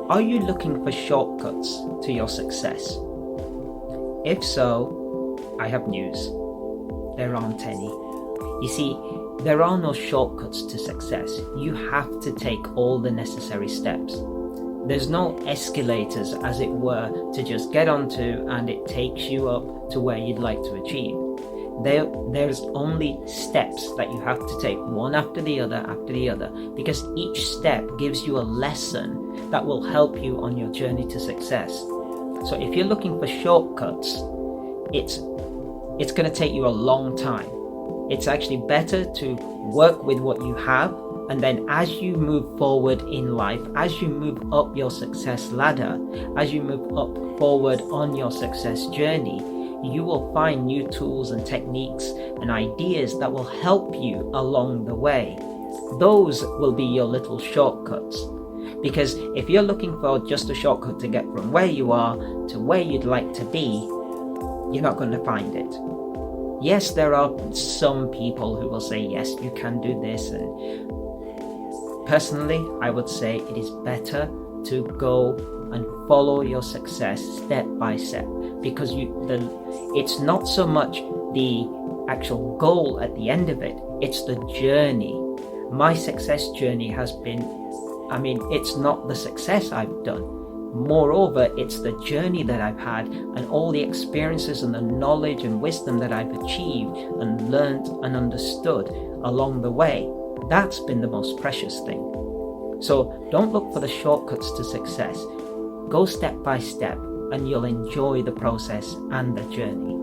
Are you looking for shortcuts to your success? If so, I have news. There aren't any. You see, there are no shortcuts to success. You have to take all the necessary steps. There's no escalators, as it were, to just get onto and it takes you up to where you'd like to achieve. There's only steps that you have to take, one after the other, because each step gives you a lesson that will help you on your journey to success. So if you're looking for shortcuts, it's going to take you a long time. It's actually better to work with what you have, and then as you move forward in life, as you move up your success ladder, as you move up forward on your success journey, you will find new tools and techniques and ideas that will help you along the way. Those will be your little shortcuts. Because if you're looking for just a shortcut to get from where you are to where you'd like to be, you're not going to find it. Yes, there are some people who will say, yes, you can do this. And personally, I would say it is better to go and follow your success step by step, because it's not so much the actual goal at the end of it, it's the journey. My success journey has been, it's not the success I've done. Moreover, it's the journey that I've had and all the experiences and the knowledge and wisdom that I've achieved and learned and understood along the way. That's been the most precious thing. So don't look for the shortcuts to success. Go step by step and you'll enjoy the process and the journey.